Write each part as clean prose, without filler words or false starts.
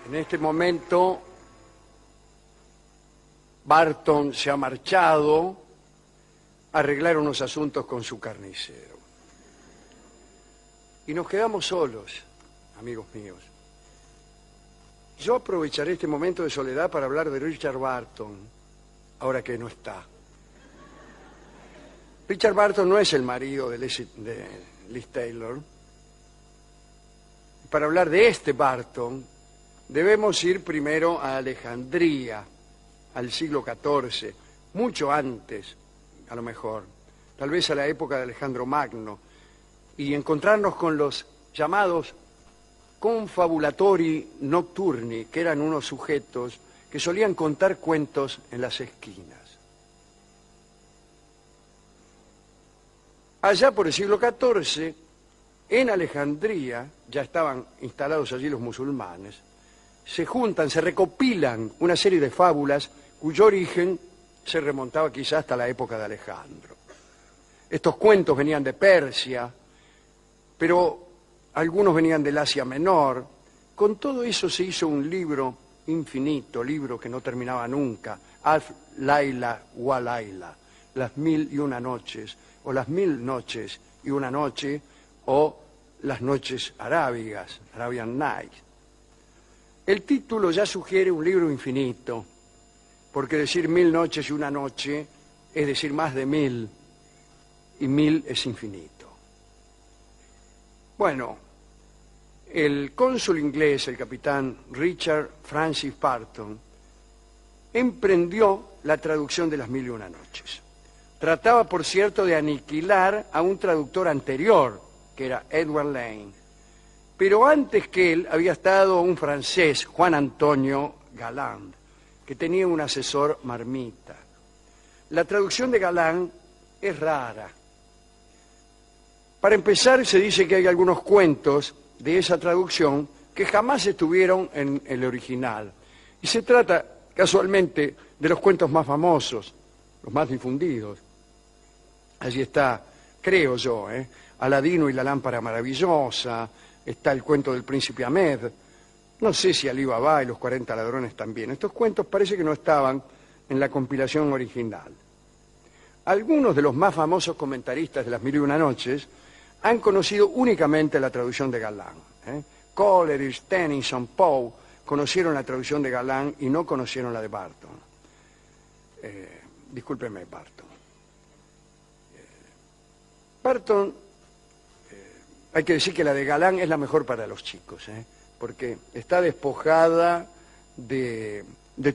En este momento, Barton se ha marchado a arreglar unos asuntos con su carnicero. Y nos quedamos solos, amigos míos. Yo aprovecharé este momento de soledad para hablar de Richard Barton, ahora que no está. Richard Barton no es el marido de Liz Taylor. Para hablar de este Barton, debemos ir primero a Alejandría, al siglo XIV, mucho antes, a lo mejor, tal vez a la época de Alejandro Magno, y encontrarnos con los llamados confabulatori nocturni, que eran unos sujetos que solían contar cuentos en las esquinas. Allá por el siglo XIV, en Alejandría, ya estaban instalados allí los musulmanes, se juntan, se recopilan una serie de fábulas cuyo origen se remontaba quizás hasta la época de Alejandro. Estos cuentos venían de Persia, pero algunos venían del Asia Menor. Con todo eso se hizo un libro infinito, libro que no terminaba nunca, Alf Laila wa Laila, las 1001 noches, o las 1000 noches y una noche, o las noches arábigas, Arabian Nights. El título ya sugiere un libro infinito, porque decir 1000 noches y una noche es decir más de 1000, y 1000 es infinito. Bueno, el cónsul inglés, el capitán Richard Francis Barton, emprendió la traducción de las 1001 noches. Trataba, por cierto, de aniquilar a un traductor anterior, que era Edward Lane. Pero antes que él había estado un francés, Juan Antonio Galland, que tenía un asesor marmita. La traducción de Galland es rara. Para empezar, se dice que hay algunos cuentos de esa traducción que jamás estuvieron en el original. Y se trata, casualmente, de los cuentos más famosos, los más difundidos. Allí está, creo yo, Aladino y la lámpara maravillosa, está el cuento del príncipe Ahmed, no sé si Alí Baba y los 40 ladrones también. Estos cuentos parece que no estaban en la compilación original. Algunos de los más famosos comentaristas de las 1001 noches han conocido únicamente la traducción de Galland. Coleridge, Tennyson, Poe conocieron la traducción de Galland y no conocieron la de Barton. Discúlpeme, Barton. Barton, hay que decir que la de Galland es la mejor para los chicos, porque está despojada de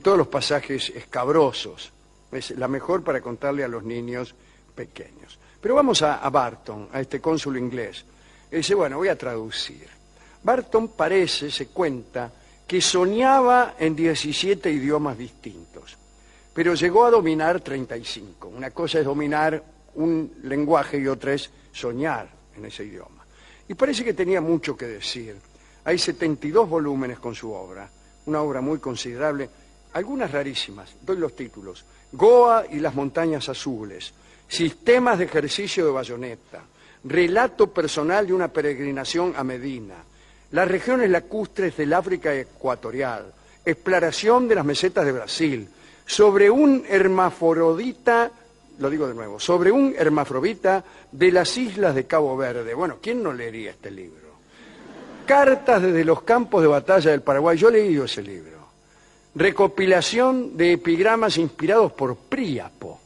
todos los pasajes escabrosos. Es la mejor para contarle a los niños pequeños. Pero vamos a Barton, a este cónsul inglés. Él dice, bueno, voy a traducir. Barton parece, se cuenta, que soñaba en 17 idiomas distintos, pero llegó a dominar 35. Una cosa es dominar un lenguaje y otra es soñar en ese idioma. Y parece que tenía mucho que decir. Hay 72 volúmenes con su obra, una obra muy considerable, algunas rarísimas. Doy los títulos: Goa y las montañas azules, Sistemas de ejercicio de bayoneta, Relato personal de una peregrinación a Medina, Las regiones lacustres del África ecuatorial, Exploración de las mesetas de Brasil, Sobre un hermafrodita, lo digo de nuevo, Sobre un hermafrodita de las islas de Cabo Verde. Bueno, ¿quién no leería este libro? Cartas desde los campos de batalla del Paraguay. Yo he leído ese libro. Recopilación de epigramas inspirados por Príapo.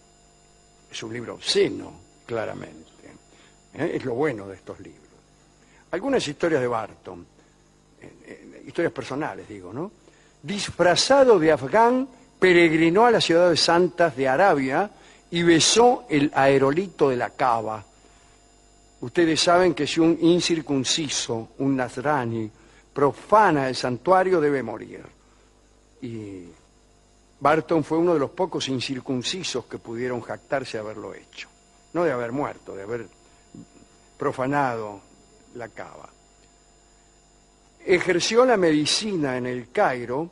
Es un libro obsceno, claramente. Es lo bueno de estos libros. Algunas historias de Barton, historias personales, digo, ¿no? Disfrazado de afgán, peregrinó a las ciudades santas de Arabia y besó el aerolito de la Caba. Ustedes saben que si un incircunciso, un nazrani, profana el santuario, debe morir. Y Barton fue uno de los pocos incircuncisos que pudieron jactarse de haberlo hecho. No de haber muerto, de haber profanado la Caba. Ejerció la medicina en el Cairo,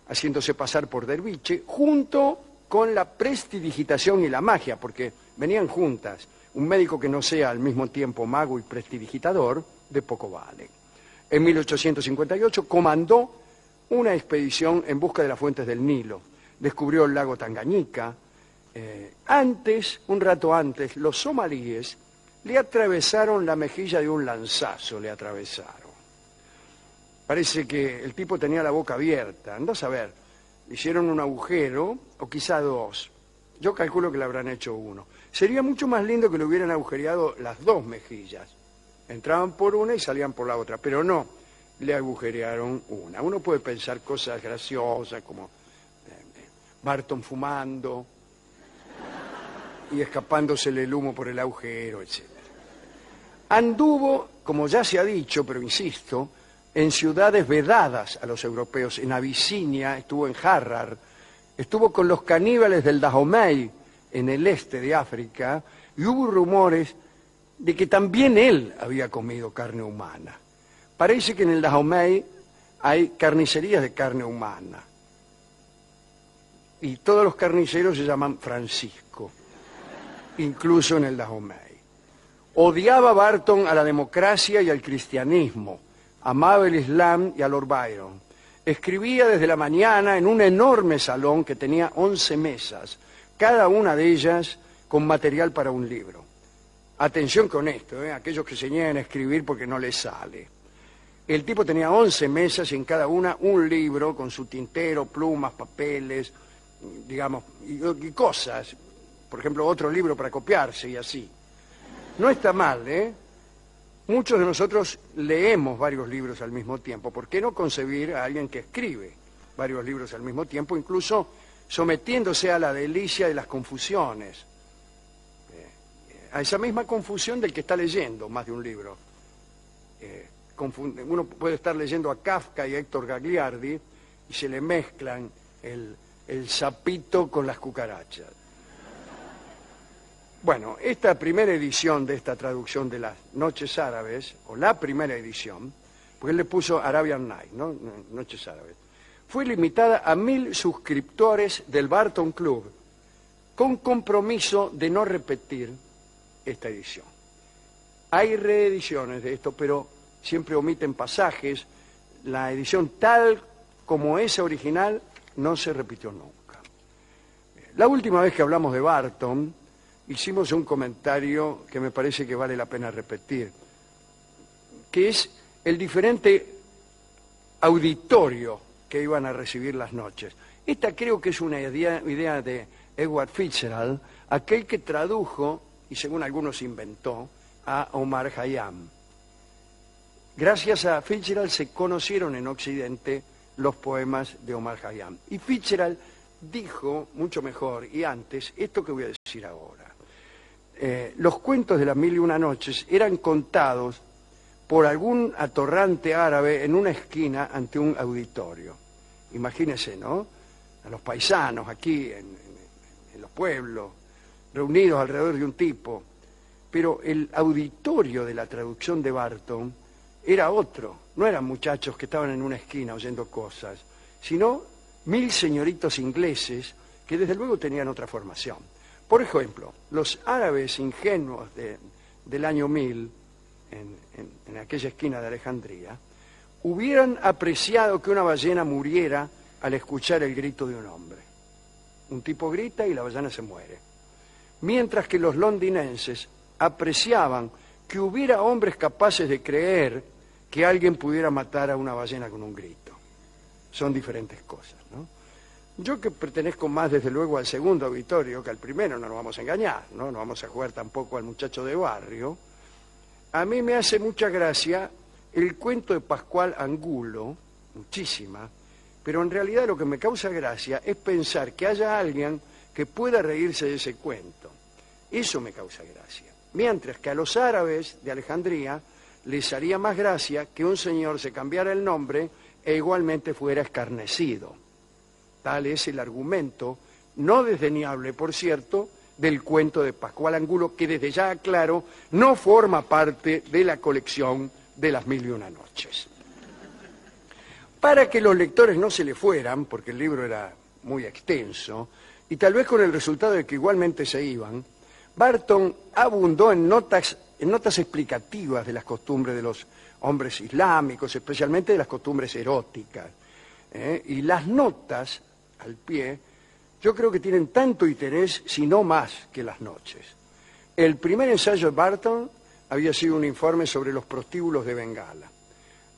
haciéndose pasar por derviche, junto con la prestidigitación y la magia, porque venían juntas. Un médico que no sea al mismo tiempo mago y prestidigitador, de poco vale. En 1858 comandó una expedición en busca de las fuentes del Nilo. Descubrió el lago Tangañika. Un rato antes, los somalíes le atravesaron la mejilla de un lanzazo, le atravesaron. Parece que el tipo tenía la boca abierta, andá a saber, le hicieron un agujero, o quizá dos. Yo calculo que le habrán hecho uno. Sería mucho más lindo que le hubieran agujereado las dos mejillas. Entraban por una y salían por la otra, pero no, le agujerearon una. Uno puede pensar cosas graciosas como Barton fumando y escapándosele el humo por el agujero, etc. Anduvo, como ya se ha dicho, pero insisto, en ciudades vedadas a los europeos. En Abisinia, estuvo en Harrar, estuvo con los caníbales del Dahomey, en el este de África, y hubo rumores de que también él había comido carne humana. Parece que en el Dahomey hay carnicerías de carne humana. Y todos los carniceros se llaman Francisco, incluso en el Dahomey. Odiaba Barton a la democracia y al cristianismo. Amaba el Islam y a Lord Byron. Escribía desde la mañana en un enorme salón que tenía 11 mesas, cada una de ellas con material para un libro. Atención con esto, aquellos que se niegan a escribir porque no les sale. El tipo tenía 11 mesas y en cada una un libro con su tintero, plumas, papeles, digamos, y cosas. Por ejemplo, otro libro para copiarse y así. No está mal, ¿eh? Muchos de nosotros leemos varios libros al mismo tiempo. ¿Por qué no concebir a alguien que escribe varios libros al mismo tiempo, incluso sometiéndose a la delicia de las confusiones? A esa misma confusión del que está leyendo más de un libro. Uno puede estar leyendo a Kafka y a Héctor Gagliardi y se le mezclan el sapito con las cucarachas. Bueno, esta primera edición de esta traducción de las Noches Árabes, o la primera edición, porque él le puso Arabian Night, ¿no? Noches Árabes, fue limitada a 1000 suscriptores del Barton Club, con compromiso de no repetir esta edición. Hay reediciones de esto, pero siempre omiten pasajes. La edición tal como esa original no se repitió nunca. La última vez que hablamos de Barton, hicimos un comentario que me parece que vale la pena repetir, que es el diferente auditorio que iban a recibir las noches. Esta creo que es una idea de Edward Fitzgerald, aquel que tradujo, y según algunos inventó, a Omar Khayyam. Gracias a Fitzgerald se conocieron en Occidente los poemas de Omar Khayyam. Y Fitzgerald dijo, mucho mejor y antes, esto que voy a decir ahora. Los cuentos de las 1001 noches eran contados por algún atorrante árabe en una esquina ante un auditorio. Imagínense, ¿no? A los paisanos aquí en los pueblos, reunidos alrededor de un tipo. Pero el auditorio de la traducción de Barton era otro. No eran muchachos que estaban en una esquina oyendo cosas, sino 1000 señoritos ingleses que desde luego tenían otra formación. Por ejemplo, los árabes ingenuos del año 1000, en aquella esquina de Alejandría, hubieran apreciado que una ballena muriera al escuchar el grito de un hombre. Un tipo grita y la ballena se muere. Mientras que los londinenses apreciaban que hubiera hombres capaces de creer que alguien pudiera matar a una ballena con un grito. Son diferentes cosas, ¿no? Yo que pertenezco más, desde luego, al segundo auditorio que al primero, no nos vamos a engañar, ¿no? No vamos a jugar tampoco al muchacho de barrio. A mí me hace mucha gracia el cuento de Pascual Angulo, muchísima, pero en realidad lo que me causa gracia es pensar que haya alguien que pueda reírse de ese cuento. Eso me causa gracia. Mientras que a los árabes de Alejandría les haría más gracia que un señor se cambiara el nombre e igualmente fuera escarnecido. Tal es el argumento, no desdeñable, por cierto, del cuento de Pascual Angulo, que desde ya aclaro, no forma parte de la colección de las 1001 noches. Para que los lectores no se le fueran, porque el libro era muy extenso, y tal vez con el resultado de que igualmente se iban, Barton abundó en notas explicativas de las costumbres de los hombres islámicos, especialmente de las costumbres eróticas. y las notas al pie, yo creo que tienen tanto interés, si no más, que las noches. El primer ensayo de Barton había sido un informe sobre los prostíbulos de Bengala.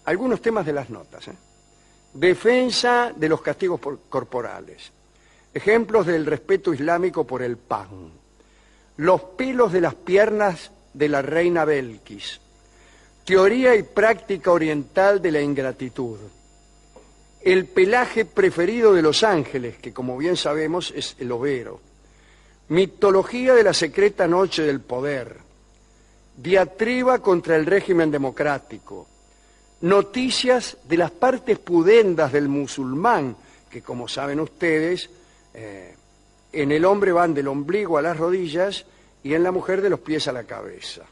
Algunos temas de las notas. Defensa de los castigos corporales. Ejemplos del respeto islámico por el pan. Los pelos de las piernas de la reina Belkis. Teoría y práctica oriental de la ingratitud. El pelaje preferido de los ángeles, que como bien sabemos es el overo. Mitología de la secreta noche del poder. Diatriba contra el régimen democrático. Noticias de las partes pudendas del musulmán, que como saben ustedes, en el hombre van del ombligo a las rodillas y en la mujer de los pies a la cabeza.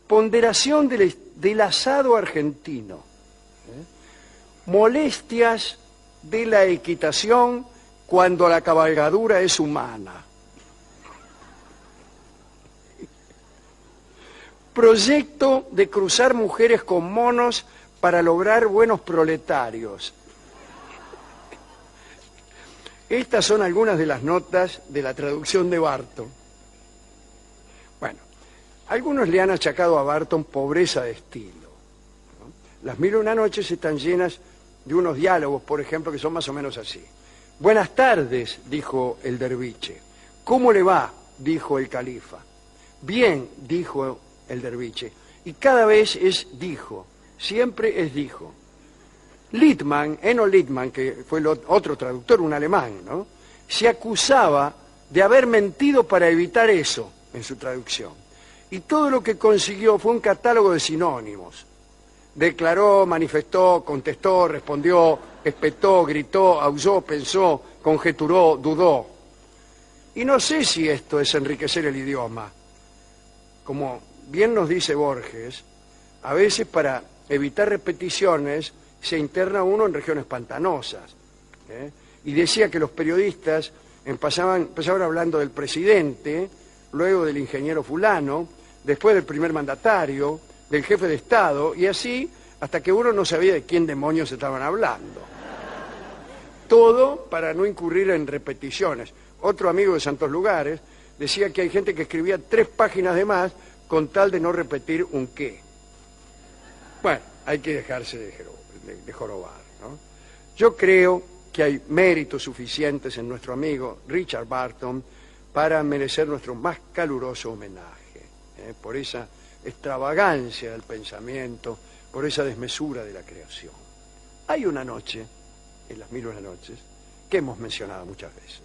Ponderación del asado argentino. Molestias de la equitación cuando la cabalgadura es humana. Proyecto de cruzar mujeres con monos para lograr buenos proletarios. Estas son algunas de las notas de la traducción de Barton. Bueno, algunos le han achacado a Barton pobreza de estilo, ¿no? Las 1001 noches están llenas de unos diálogos, por ejemplo, que son más o menos así. Buenas tardes, dijo el derviche. ¿Cómo le va?, dijo el califa. Bien, dijo el derviche. Y cada vez es dijo, siempre es dijo. Littmann, Eno Littmann, que fue el otro traductor, un alemán, ¿no?, se acusaba de haber mentido para evitar eso en su traducción. Y todo lo que consiguió fue un catálogo de sinónimos. Declaró, manifestó, contestó, respondió, espetó, gritó, aulló, pensó, conjeturó, dudó. Y no sé si esto es enriquecer el idioma. Como bien nos dice Borges, a veces para evitar repeticiones se interna uno en regiones pantanosas. Y decía que los periodistas empezaban hablando del presidente, luego del ingeniero fulano, después del primer mandatario, del jefe de Estado, y así hasta que uno no sabía de quién demonios estaban hablando. Todo para no incurrir en repeticiones. Otro amigo de Santos Lugares decía que hay gente que escribía 3 páginas de más con tal de no repetir un qué. Bueno, hay que dejarse de jorobar, ¿no? Yo creo que hay méritos suficientes en nuestro amigo Richard Barton para merecer nuestro más caluroso homenaje, por esa extravagancia del pensamiento, por esa desmesura de la creación. Hay una noche, en las 1001 noches, que hemos mencionado muchas veces.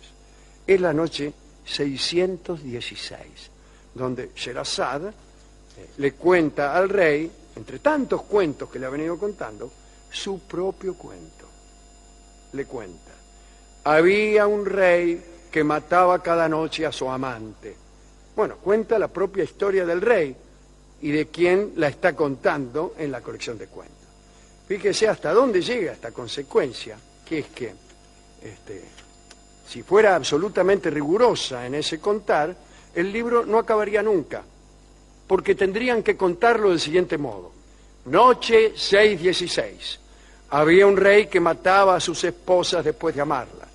Es la noche 616, donde Sherazad le cuenta al rey, entre tantos cuentos que le ha venido contando, su propio cuento. Le cuenta: había un rey que mataba cada noche a su amante. Bueno, cuenta la propia historia del rey y de quién la está contando en la colección de cuentos. Fíjese hasta dónde llega esta consecuencia, que es que si fuera absolutamente rigurosa en ese contar, el libro no acabaría nunca, porque tendrían que contarlo del siguiente modo. Noche 616. Había un rey que mataba a sus esposas después de amarlas.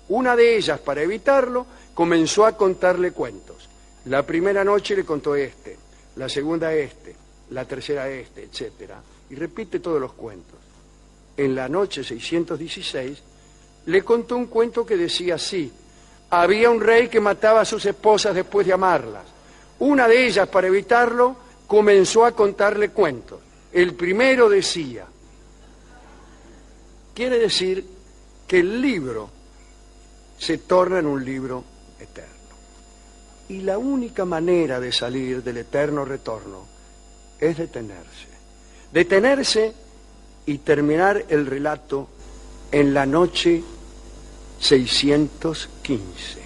Una de ellas, para evitarlo, comenzó a contarle cuentos. La primera noche le contó este, la segunda este, la tercera este, etc. Y repite todos los cuentos. En la noche 616 le contó un cuento que decía así: había un rey que mataba a sus esposas después de amarlas. Una de ellas, para evitarlo, comenzó a contarle cuentos. El primero decía. Quiere decir que el libro se torna en un libro eterno. Y la única manera de salir del eterno retorno es detenerse. Detenerse y terminar el relato en la noche 615,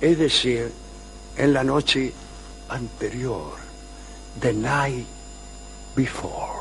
es decir, en la noche anterior, the night before.